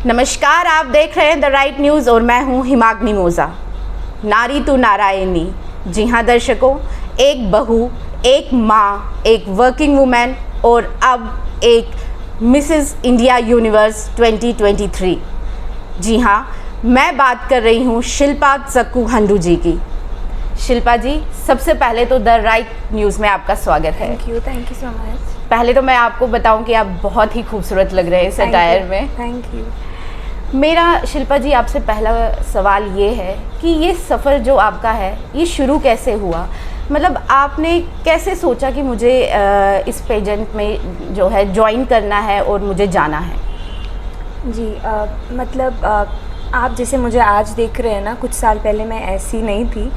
नमस्कार, आप देख रहे हैं द राइट न्यूज़ और मैं हूं हिमाग्नि मोजा। नारी तू नारायणी। जी हाँ दर्शकों, एक बहू, एक माँ, एक वर्किंग वुमेन और अब एक मिसेस इंडिया यूनिवर्स 2023। जी हाँ, मैं बात कर रही हूँ शिल्पा सक्कू हंडू जी की। शिल्पा जी, सबसे पहले तो द राइट न्यूज़ में आपका स्वागत है। Thank you so much. पहले तो मैं आपको बताऊं कि आप बहुत ही खूबसूरत लग रहे हैं इस अटायर में। Thank you. मेरा शिल्पा जी आपसे पहला सवाल ये है कि ये सफ़र जो आपका है ये शुरू कैसे हुआ? मतलब आपने कैसे सोचा कि मुझे इस पेजेंट में जो है ज्वाइन करना है और मुझे जाना है? जी मतलब आप जैसे मुझे आज देख रहे हैं ना, कुछ साल पहले मैं ऐसी नहीं थी।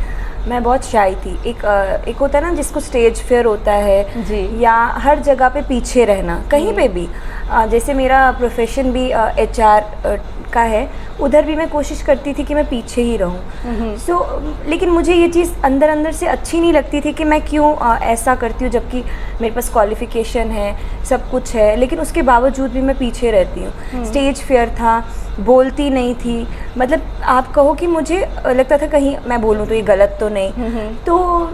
मैं बहुत शाई थी। एक होता है ना जिसको स्टेज फियर होता है जी। या हर जगह पे पीछे रहना कहीं पे भी। जैसे मेरा प्रोफेशन भी एचआर का है, उधर भी मैं कोशिश करती थी कि मैं पीछे ही रहूं। लेकिन मुझे ये चीज़ अंदर अंदर से अच्छी नहीं लगती थी कि मैं क्यों ऐसा करती हूँ, जबकि मेरे पास क्वालिफ़िकेशन है, सब कुछ है, लेकिन उसके बावजूद भी मैं पीछे रहती हूँ। स्टेज फियर था, बोलती नहीं थी। मतलब आप कहो कि मुझे लगता था कहीं मैं बोलूँ तो ये गलत तो नहीं। तो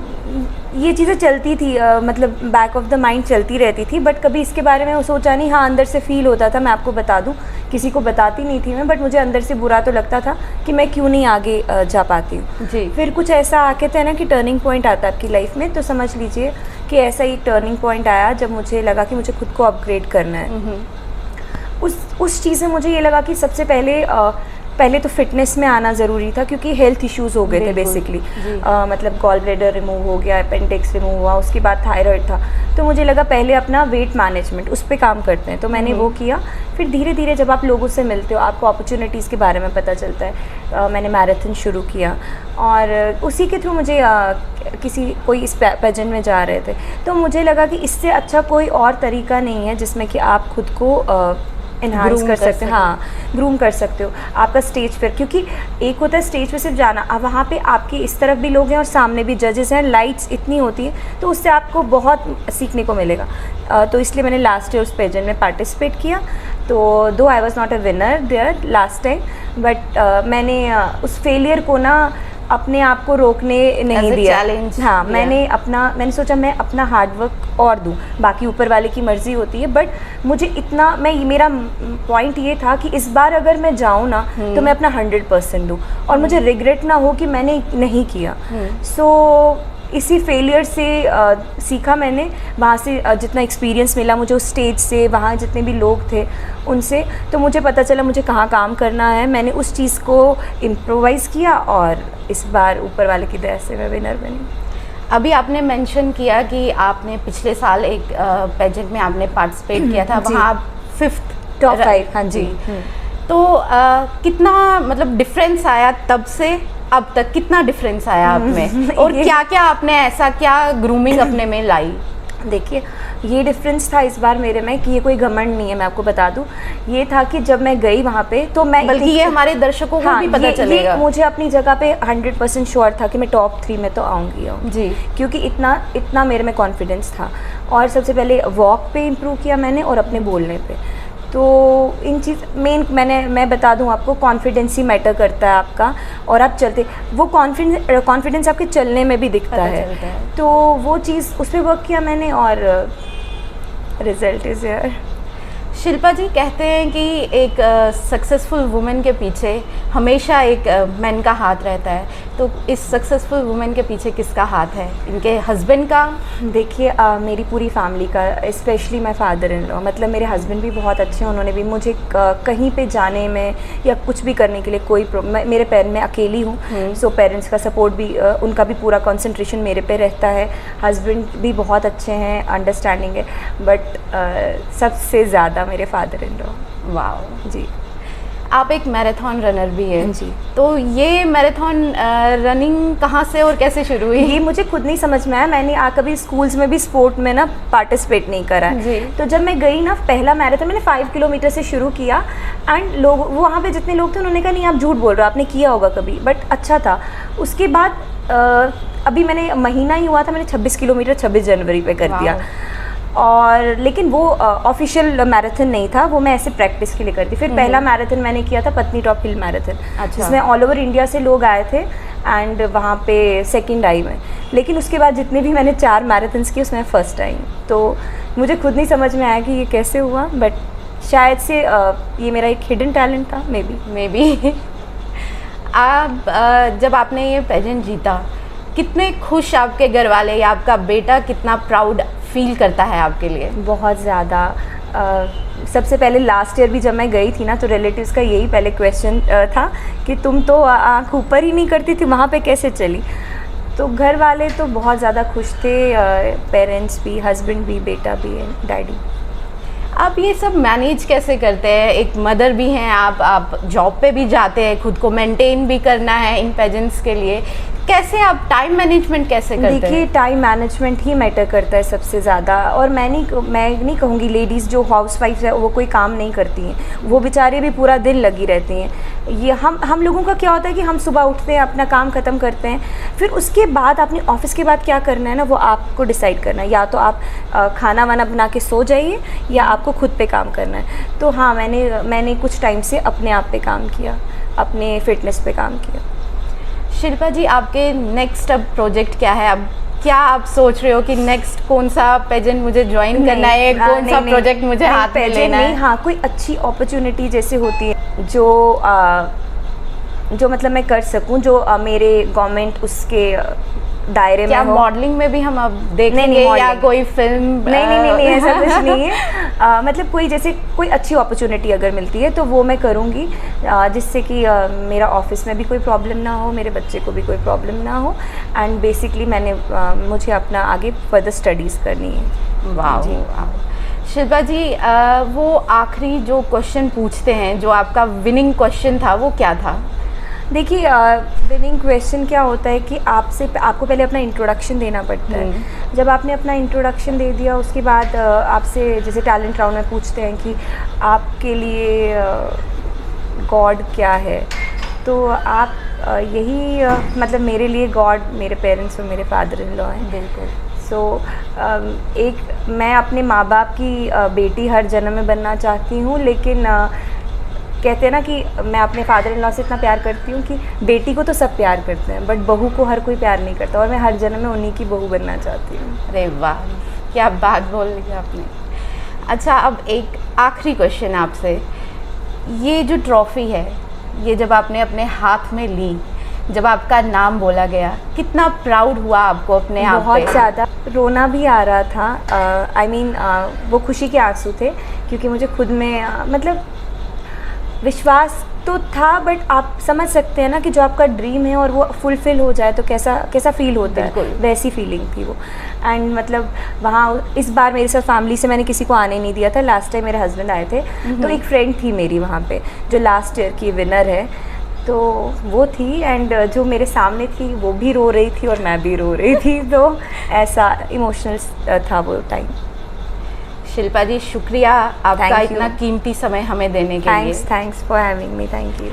ये चीज़ें चलती थी, मतलब बैक ऑफ द माइंड चलती रहती थी, बट कभी इसके बारे में सोचा नहीं। हाँ, अंदर से फील होता था, मैं आपको बता दूं, किसी को बताती नहीं थी मैं, बट मुझे अंदर से बुरा तो लगता था कि मैं क्यों नहीं आगे जा पाती हूँ। जी। फिर कुछ ऐसा आके था ना कि टर्निंग पॉइंट आता है आपकी लाइफ में, तो समझ लीजिए कि ऐसा ही टर्निंग पॉइंट आया जब मुझे लगा कि मुझे खुद को अपग्रेड करना है। उस चीज़ में मुझे ये लगा कि सबसे पहले तो फिटनेस में आना ज़रूरी था, क्योंकि हेल्थ इश्यूज़ हो गए थे बेसिकली। मतलब गॉल ब्लैडर रिमूव हो गया, अपेंडिक्स रिमूव हुआ, उसके बाद थायराइड था। तो मुझे लगा पहले अपना वेट मैनेजमेंट उस पर काम करते हैं, तो मैंने वो किया। फिर धीरे धीरे जब आप लोगों से मिलते हो, आपको अपॉर्चुनिटीज़ के बारे में पता चलता है। मैंने मैराथन शुरू किया और उसी के थ्रू मुझे कोई इस पेजेंट में जा रहे थे, तो मुझे लगा कि इससे अच्छा कोई और तरीका नहीं है जिसमें कि आप खुद को एनहांस कर सकते हो। हाँ, ग्रूम कर सकते हो। आपका स्टेज फिर, क्योंकि एक होता है स्टेज पे सिर्फ जाना, अब वहाँ पे आपके इस तरफ भी लोग हैं और सामने भी जजेस हैं, लाइट्स इतनी होती है, तो उससे आपको बहुत सीखने को मिलेगा। तो इसलिए मैंने लास्ट ईयर उस पेजेंट में पार्टिसिपेट किया। तो though I was not a winner there last time, but मैंने उस फेलियर को ना अपने आप को रोकने नहीं दिया। हाँ, मैंने सोचा मैं अपना हार्डवर्क और दूँ, बाकी ऊपर वाले की मर्ज़ी होती है, बट मुझे इतना मेरा पॉइंट ये था कि इस बार अगर मैं जाऊँ ना तो मैं अपना 100% दूँ और मुझे रिग्रेट ना हो कि मैंने नहीं किया। इसी फेलियर से सीखा मैंने, वहाँ से जितना एक्सपीरियंस मिला मुझे उस स्टेज से, वहाँ जितने भी लोग थे उनसे, तो मुझे पता चला मुझे कहाँ काम करना है। मैंने उस चीज़ को इम्प्रोवाइज़ किया और इस बार ऊपर वाले की दया से मैं विनर बनी। अभी आपने मेंशन किया कि आपने पिछले साल एक पेजेंट में आपने पार्टिसिपेट किया था, वहाँ आप 5th टॉप 5। हाँ जी। तो कितना मतलब डिफरेंस आया तब से अब तक, कितना डिफरेंस आया आप में? और क्या क्या आपने ऐसा क्या ग्रूमिंग अपने में लाई? देखिए, ये डिफरेंस था इस बार मेरे में कि ये कोई घमंड नहीं है, मैं आपको बता दूं। ये था कि जब मैं गई वहाँ पे तो मैं, बल्कि ये हमारे दर्शकों को भी पता चलेगा। मुझे अपनी जगह पे 100% श्योर था कि मैं टॉप 3 में तो आऊँगी जी, क्योंकि इतना मेरे में कॉन्फिडेंस था। और सबसे पहले वॉक पे इम्प्रूव किया मैंने और अपने बोलने पे। तो इन चीज़ मैं बता दूं आपको, कॉन्फिडेंस ही मैटर करता है आपका, और आप चलते वो कॉन्फिडेंस आपके चलने में भी दिखता है। तो वो चीज़ उस पर वर्क किया मैंने और रिजल्ट इज़ हियर। शिल्पा जी कहते हैं कि एक सक्सेसफुल वुमेन के पीछे हमेशा एक मैन का हाथ रहता है, तो इस सक्सेसफुल वुमेन के पीछे किसका हाथ है? इनके हस्बैंड का? देखिए, मेरी पूरी फैमिली का, specially my father in law. मतलब मेरे हस्बैंड भी बहुत अच्छे हैं, उन्होंने भी मुझे कहीं पे जाने में या कुछ भी करने के लिए कोई मेरे पेरेंट्स में अकेली हूँ, सो पेरेंट्स का सपोर्ट भी, उनका भी पूरा कंसंट्रेशन मेरे पे रहता है। हस्बैंड भी बहुत अच्छे हैं, अंडरस्टैंडिंग है, बट सबसे ज़्यादा मेरे फादर इन लॉ। वाह जी। आप एक मैराथन रनर भी हैं जी, तो ये मैराथन रनिंग कहाँ से और कैसे शुरू हुई? ये मुझे खुद नहीं समझ में आया। मैंने कभी स्कूल्स में भी स्पोर्ट में ना पार्टिसिपेट नहीं करा है। तो जब मैं गई ना, पहला मैराथन मैंने 5 किलोमीटर से शुरू किया, एंड लोग वहाँ पे जितने लोग थे उन्होंने कहा नहीं आप झूठ बोल रहे हो, आपने किया होगा कभी, बट अच्छा था। उसके बाद अभी मैंने महीना ही हुआ था, मैंने 26 किलोमीटर 26 जनवरी पे कर दिया। और लेकिन वो ऑफिशियल मैराथन नहीं था, वो मैं ऐसे प्रैक्टिस के लिए करती। फिर पहला मैराथन मैंने किया था पत्नी टॉप हिल मैराथन, जिसमें ऑल ओवर इंडिया से लोग आए थे एंड वहाँ पे सेकंड आई मैं। लेकिन उसके बाद जितने भी मैंने 4 मैराथन्स किए उसमें फर्स्ट आई। तो मुझे खुद नहीं समझ में आया कि ये कैसे हुआ, बट शायद से ये मेरा एक हिडन टैलेंट था, मे बी। आप जब आपने ये पेजेंट जीता, कितने खुश आपके घर वाले या आपका बेटा कितना प्राउड फील करता है आपके लिए? बहुत ज़्यादा। सबसे पहले लास्ट ईयर भी जब मैं गई थी ना, तो रिलेटिव्स का यही पहले क्वेश्चन था कि तुम तो आँख ऊपर ही नहीं करती थी, वहाँ पे कैसे चली। तो घर वाले तो बहुत ज़्यादा खुश थे, पेरेंट्स भी, हस्बैंड भी, बेटा भी, डैडी। आप ये सब मैनेज कैसे करते हैं? एक मदर भी हैं आप जॉब पे भी जाते हैं, खुद को मेंटेन भी करना है इन पेजेंट्स के लिए, कैसे आप टाइम मैनेजमेंट कैसे करते हैं? देखिए, टाइम मैनेजमेंट ही मैटर करता है सबसे ज़्यादा। और मैं नहीं कहूँगी लेडीज़ जो हाउसवाइफ है वो कोई काम नहीं करती हैं, वो बेचारे भी पूरा दिन लगी रहती हैं। ये हम लोगों का क्या होता है कि हम सुबह उठते हैं, अपना काम ख़त्म करते हैं, फिर उसके बाद अपने ऑफिस के बाद क्या करना है ना, वो आपको डिसाइड करना है। या तो आप खाना वाना बना के सो जाइए, या आपको खुद पे काम करना है। तो हाँ, मैंने कुछ टाइम से अपने आप पे काम किया, अपने फिटनेस पे काम किया। शिल्पा जी, आपके नेक्स्ट अब प्रोजेक्ट क्या है? अब क्या आप सोच रहे हो कि नेक्स्ट कौन सा पेजेंट मुझे ज्वाइन करना है, कौन सा प्रोजेक्ट मुझे हाथ में लेना है? हाँ, कोई अच्छी अपॉर्चुनिटी जैसे होती है जो मतलब मैं कर सकूं, जो मेरे गवर्नमेंट उसके दायरे में हो। मॉडलिंग में भी हम अब देखेंगे या कोई फिल्म? नहीं, ऐसा कुछ नहीं है। मतलब कोई अच्छी अपॉर्चुनिटी अगर मिलती है तो वो मैं करूँगी, जिससे कि मेरा ऑफिस में भी कोई प्रॉब्लम ना हो, मेरे बच्चे को भी कोई प्रॉब्लम ना हो। एंड बेसिकली मुझे अपना आगे फर्दर स्टडीज़ करनी है। वाह। शिल्पा जी, वो आखिरी जो क्वेश्चन पूछते हैं, जो आपका विनिंग क्वेश्चन था, वो क्या था? देखिए, विनिंग क्वेश्चन क्या होता है कि आपको पहले अपना इंट्रोडक्शन देना पड़ता है। जब आपने अपना इंट्रोडक्शन दे दिया, उसके बाद आपसे जैसे टैलेंट राउंड में पूछते हैं कि आपके लिए गॉड क्या है, तो आप यही मतलब मेरे लिए गॉड मेरे पेरेंट्स और मेरे फादर इन लॉ हैं। बिल्कुल। एक मैं अपने माँ बाप की बेटी हर जन्म में बनना चाहती हूँ, लेकिन कहते हैं ना कि मैं अपने फादर इन लॉ से इतना प्यार करती हूँ कि बेटी को तो सब प्यार करते हैं, बट बहू को हर कोई प्यार नहीं करता, और मैं हर जन्म में उन्हीं की बहू बनना चाहती हूँ। अरे वाह, क्या बात बोल ली आपने। अच्छा, अब एक आखिरी क्वेश्चन आपसे। ये जो ट्रॉफ़ी है, ये जब आपने अपने हाथ में ली, जब आपका नाम बोला गया, कितना प्राउड हुआ आपको अपने आप पे? बहुत ज़्यादा, रोना भी आ रहा था। वो खुशी के आंसू थे, क्योंकि मुझे खुद में मतलब विश्वास तो था, बट आप समझ सकते हैं ना कि जो आपका ड्रीम है और वो फुलफ़िल हो जाए तो कैसा फील होता है, वैसी फीलिंग थी वो। एंड मतलब वहाँ इस बार मेरे साथ फैमिली से मैंने किसी को आने नहीं दिया था। लास्ट टाइम मेरे हस्बैंड आए थे, तो एक फ्रेंड थी मेरी वहाँ पे जो लास्ट ईयर की विनर है, तो वो थी। एंड जो मेरे सामने थी वो भी रो रही थी और मैं भी रो रही थी, तो ऐसा इमोशनल था वो टाइम। शिल्पा जी, शुक्रिया आपका इतना कीमती समय हमें देने के लिए। Thanks for having me. Thank you.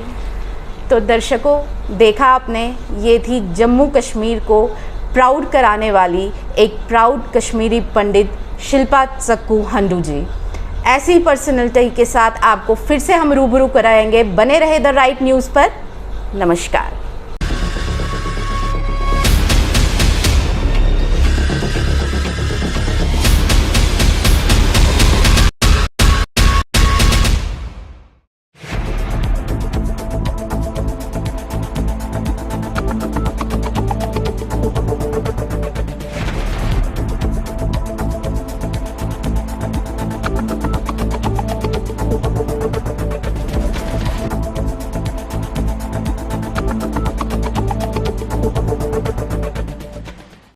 तो दर्शकों, देखा आपने, ये थी जम्मू कश्मीर को प्राउड कराने वाली एक प्राउड कश्मीरी पंडित शिल्पा सक्कू हंडू जी। ऐसी पर्सनैलिटी के साथ आपको फिर से हम रूबरू कराएंगे। बने रहे द राइट न्यूज़ पर। नमस्कार।